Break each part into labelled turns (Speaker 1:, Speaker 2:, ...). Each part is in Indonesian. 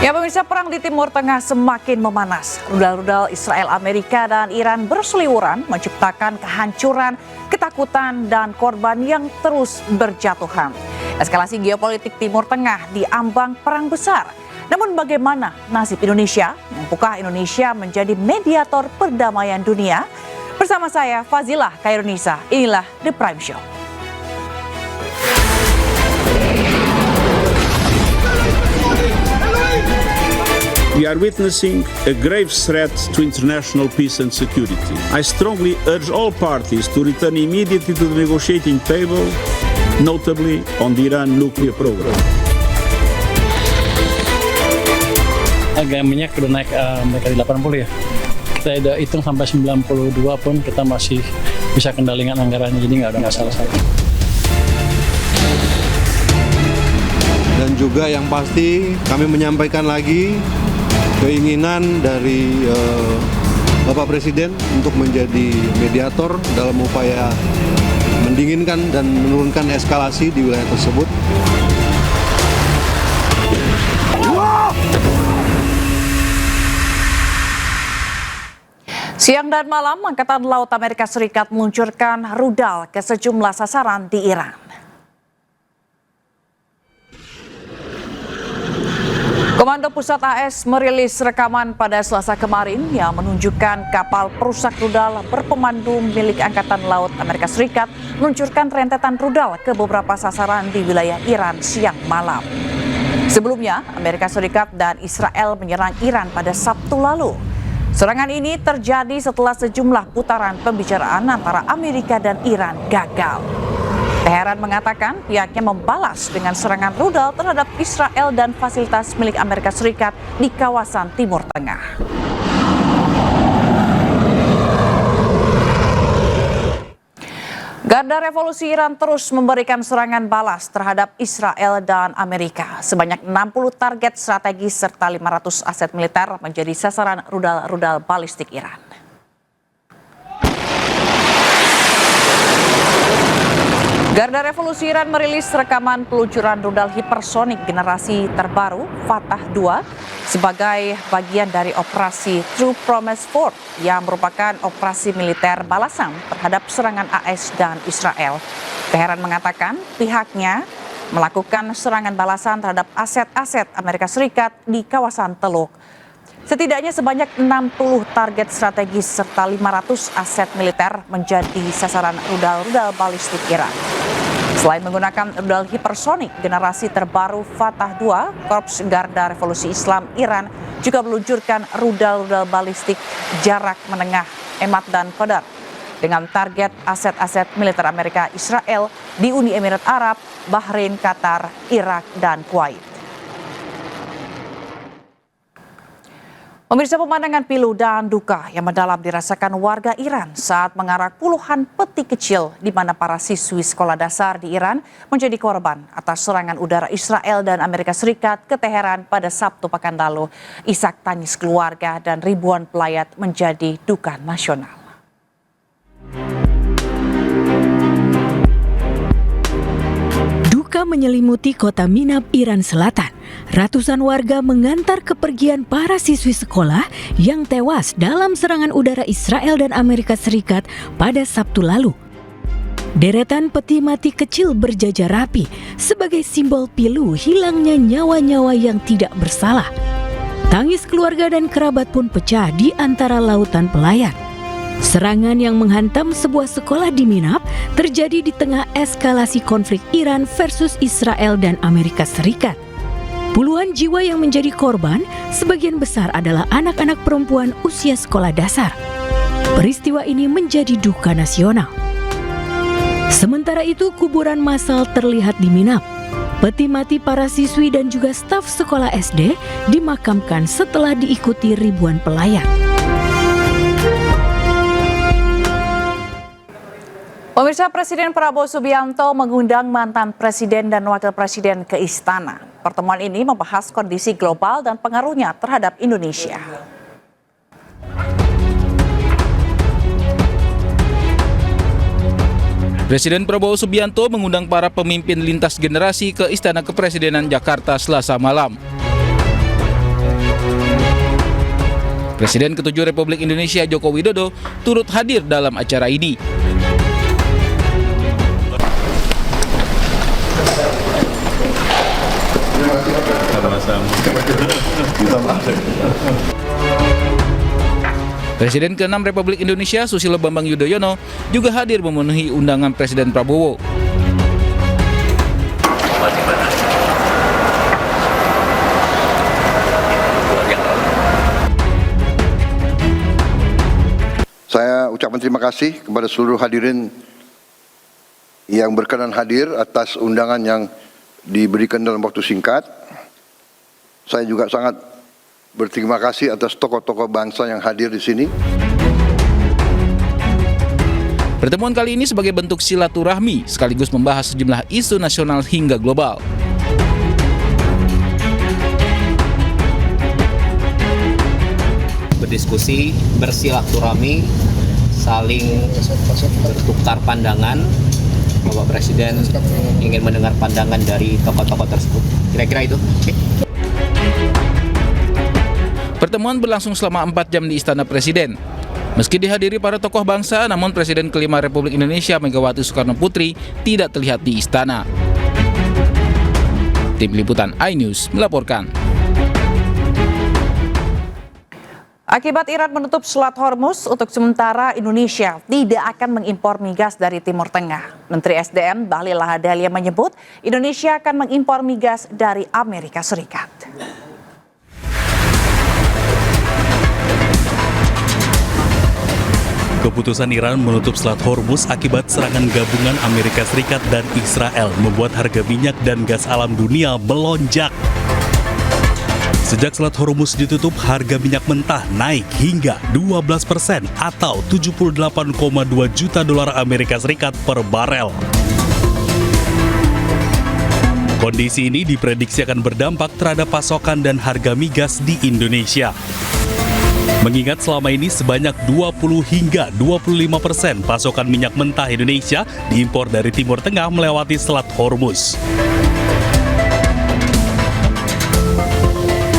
Speaker 1: Ya pemirsa, perang di Timur Tengah semakin memanas. Rudal-rudal Israel, Amerika, dan Iran berseliweran menciptakan kehancuran, ketakutan, dan korban yang terus berjatuhan. Eskalasi geopolitik Timur Tengah diambang perang besar. Namun bagaimana nasib Indonesia? Mampukah Indonesia menjadi mediator perdamaian dunia? Bersama saya Fazilah Khairunisa, inilah The Prime Show.
Speaker 2: We are witnessing a grave threat to international peace and security. I strongly urge all parties to return immediately to the negotiating table, notably on the Iran nuclear program.
Speaker 3: Harga minyak udah naik mereka di 80 ya. Kita udah hitung sampai 92 pun kita masih bisa kendalikan anggarannya, jadi nggak ada masalah.
Speaker 4: Dan juga yang pasti kami menyampaikan lagi keinginan dari Bapak Presiden untuk menjadi mediator dalam upaya mendinginkan dan menurunkan eskalasi di wilayah tersebut.
Speaker 1: Siang dan malam, Angkatan Laut Amerika Serikat meluncurkan rudal ke sejumlah sasaran di Iran. Komando Pusat AS merilis rekaman pada Selasa kemarin yang menunjukkan kapal perusak rudal berpemandu milik Angkatan Laut Amerika Serikat meluncurkan rentetan rudal ke beberapa sasaran di wilayah Iran siang malam. Sebelumnya, Amerika Serikat dan Israel menyerang Iran pada Sabtu lalu. Serangan ini terjadi setelah sejumlah putaran pembicaraan antara Amerika dan Iran gagal. Teheran mengatakan pihaknya membalas dengan serangan rudal terhadap Israel dan fasilitas milik Amerika Serikat di kawasan Timur Tengah. Garda Revolusi Iran terus memberikan serangan balas terhadap Israel dan Amerika. Sebanyak 60 target strategis serta 500 aset militer menjadi sasaran rudal-rudal balistik Iran. Garda Revolusi Iran merilis rekaman peluncuran rudal hipersonik generasi terbaru Fatah 2 sebagai bagian dari operasi True Promise Force yang merupakan operasi militer balasan terhadap serangan AS dan Israel. Teheran mengatakan pihaknya melakukan serangan balasan terhadap aset-aset Amerika Serikat di kawasan Teluk. Setidaknya sebanyak 60 target strategis serta 500 aset militer menjadi sasaran rudal-rudal balistik Iran. Selain menggunakan rudal hipersonik generasi terbaru Fatah 2, Korps Garda Revolusi Islam Iran juga meluncurkan rudal-rudal balistik jarak menengah Emad dan Qadar dengan target aset-aset militer Amerika Israel di Uni Emirat Arab, Bahrain, Qatar, Irak, dan Kuwait. Pemirsa, pemandangan pilu dan duka yang mendalam dirasakan warga Iran saat mengarak puluhan peti kecil di mana para siswi sekolah dasar di Iran menjadi korban atas serangan udara Israel dan Amerika Serikat ke Teheran pada Sabtu pekan lalu. Isak tangis keluarga dan ribuan pelayat menjadi duka nasional.
Speaker 5: Duka menyelimuti kota Minab, Iran Selatan. Ratusan warga mengantar kepergian para siswi sekolah yang tewas dalam serangan udara Israel dan Amerika Serikat pada Sabtu lalu. Deretan peti mati kecil berjajar rapi sebagai simbol pilu hilangnya nyawa-nyawa yang tidak bersalah. Tangis keluarga dan kerabat pun pecah di antara lautan pelayat. Serangan yang menghantam sebuah sekolah di Minab terjadi di tengah eskalasi konflik Iran versus Israel dan Amerika Serikat. Puluhan jiwa yang menjadi korban, sebagian besar adalah anak-anak perempuan usia sekolah dasar. Peristiwa ini menjadi duka nasional. Sementara itu, kuburan massal terlihat di Minab. Peti mati para siswi dan juga staf sekolah SD dimakamkan setelah diikuti ribuan pelayat.
Speaker 1: Pemirsa, Presiden Prabowo Subianto mengundang mantan Presiden dan Wakil Presiden ke Istana. Pertemuan ini membahas kondisi global dan pengaruhnya terhadap Indonesia.
Speaker 6: Presiden Prabowo Subianto mengundang para pemimpin lintas generasi ke Istana Kepresidenan Jakarta Selasa malam. Presiden ke-7 Republik Indonesia Joko Widodo turut hadir dalam acara ini. Presiden ke-6 Republik Indonesia Susilo Bambang Yudhoyono juga hadir memenuhi undangan Presiden Prabowo.
Speaker 7: Saya ucapkan terima kasih kepada seluruh hadirin yang berkenan hadir atas undangan yang diberikan dalam waktu singkat. Saya juga sangat berterima kasih atas tokoh-tokoh bangsa yang hadir di sini.
Speaker 6: Pertemuan kali ini sebagai bentuk silaturahmi sekaligus membahas sejumlah isu nasional hingga global.
Speaker 8: Berdiskusi, bersilaturahmi, saling bertukar pandangan. Bapak Presiden ingin mendengar pandangan dari tokoh-tokoh tersebut. Kira-kira itu.
Speaker 6: Pertemuan berlangsung selama 4 jam di Istana Presiden. Meski dihadiri para tokoh bangsa, namun Presiden ke-5 Republik Indonesia Megawati Soekarno Putri tidak terlihat di istana. Tim Liputan iNews melaporkan.
Speaker 1: Akibat Iran menutup Selat Hormuz, untuk sementara Indonesia tidak akan mengimpor migas dari Timur Tengah. Menteri SDM Bahlil Lahadalia menyebut Indonesia akan mengimpor migas dari Amerika Serikat.
Speaker 9: Keputusan Iran menutup Selat Hormuz akibat serangan gabungan Amerika Serikat dan Israel membuat harga minyak dan gas alam dunia melonjak. Sejak Selat Hormuz ditutup, harga minyak mentah naik hingga 12% atau 78,2 juta dolar Amerika Serikat per barel. Kondisi ini diprediksi akan berdampak terhadap pasokan dan harga migas di Indonesia. Mengingat selama ini sebanyak 20 hingga 25% pasokan minyak mentah Indonesia diimpor dari Timur Tengah melewati Selat Hormuz.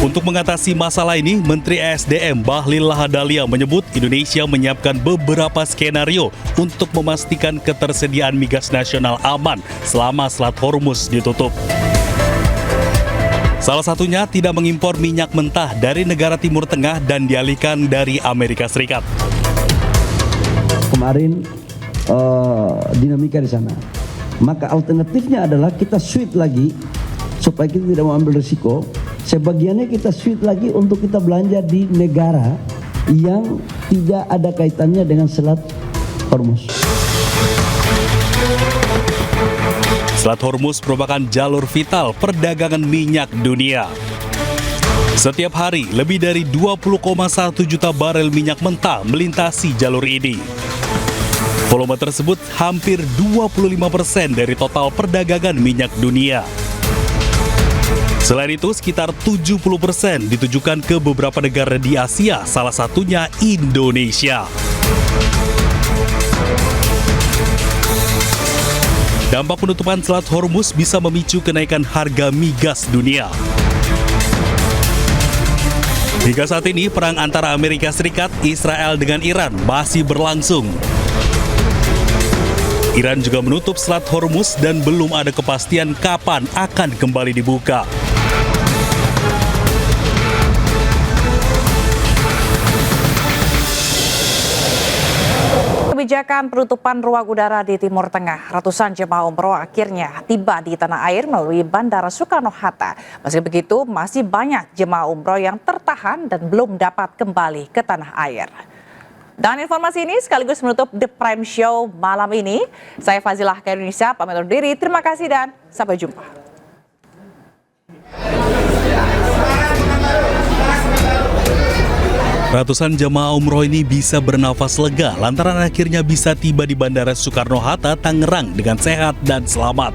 Speaker 9: Untuk mengatasi masalah ini, Menteri ESDM Bahlil Lahadalia menyebut Indonesia menyiapkan beberapa skenario untuk memastikan ketersediaan migas nasional aman selama Selat Hormuz ditutup. Salah satunya tidak mengimpor minyak mentah dari negara Timur Tengah dan dialihkan dari Amerika Serikat.
Speaker 10: Kemarin dinamika di sana. Maka alternatifnya adalah kita switch lagi supaya kita tidak mengambil risiko. Sebagiannya kita switch lagi untuk kita belanja di negara yang tidak ada kaitannya dengan Selat Hormuz.
Speaker 9: Selat Hormuz merupakan jalur vital perdagangan minyak dunia. Setiap hari, lebih dari 20,1 juta barel minyak mentah melintasi jalur ini. Volume tersebut hampir 25% dari total perdagangan minyak dunia. Selain itu, sekitar 70% ditujukan ke beberapa negara di Asia, salah satunya Indonesia. Dampak penutupan Selat Hormuz bisa memicu kenaikan harga migas dunia. Hingga saat ini, perang antara Amerika Serikat, Israel dengan Iran masih berlangsung. Iran juga menutup Selat Hormuz dan belum ada kepastian kapan akan kembali dibuka.
Speaker 1: Kebijakan penutupan ruang udara di Timur Tengah, ratusan jemaah umroh akhirnya tiba di tanah air melalui Bandara Soekarno-Hatta. Meski begitu, masih banyak jemaah umroh yang tertahan dan belum dapat kembali ke tanah air. Dan informasi ini sekaligus menutup The Prime Show malam ini. Saya Fazilah Indonesia, pamit undur diri. Terima kasih dan sampai jumpa.
Speaker 9: Ratusan jemaah umroh ini bisa bernafas lega lantaran akhirnya bisa tiba di Bandara Soekarno-Hatta, Tangerang dengan sehat dan selamat.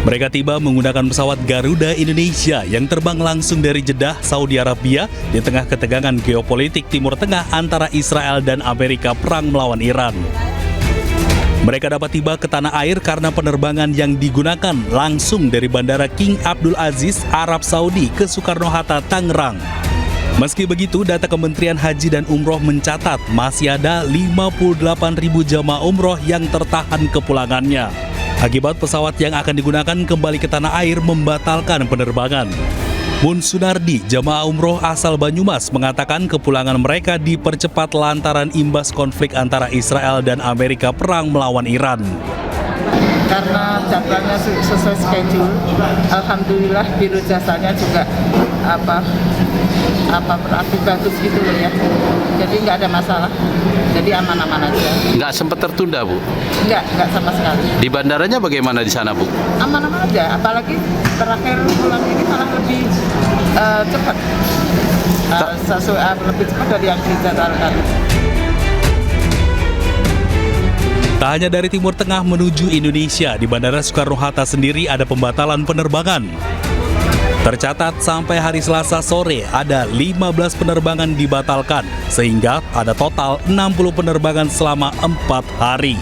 Speaker 9: Mereka tiba menggunakan pesawat Garuda Indonesia yang terbang langsung dari Jeddah, Saudi Arabia di tengah ketegangan geopolitik Timur Tengah antara Israel dan Amerika perang melawan Iran. Mereka dapat tiba ke tanah air karena penerbangan yang digunakan langsung dari Bandara King Abdul Aziz, Arab Saudi ke Soekarno-Hatta, Tangerang. Meski begitu, data Kementerian Haji dan Umroh mencatat masih ada 58.000 jamaah umroh yang tertahan kepulangannya. Akibat pesawat yang akan digunakan kembali ke tanah air membatalkan penerbangan. Mun Sunardi, jamaah umroh asal Banyumas, mengatakan kepulangan mereka dipercepat lantaran imbas konflik antara Israel dan Amerika perang melawan Iran.
Speaker 11: Karena jadwalnya sesuai schedule, alhamdulillah biro jasanya juga berarti bagus gitu loh ya. Jadi nggak ada masalah. Jadi aman-aman aja.
Speaker 12: Nggak sempat tertunda, Bu?
Speaker 11: Nggak sama sekali.
Speaker 12: Di bandaranya bagaimana di sana, Bu?
Speaker 11: Aman-aman aja. Apalagi terakhir bulan ini malah lebih cepat. Lebih cepat dari yang dijadwalkan.
Speaker 9: Tak hanya dari Timur Tengah menuju Indonesia, di Bandara Soekarno-Hatta sendiri ada pembatalan penerbangan. Tercatat sampai hari Selasa sore ada 15 penerbangan dibatalkan, sehingga ada total 60 penerbangan selama 4 hari.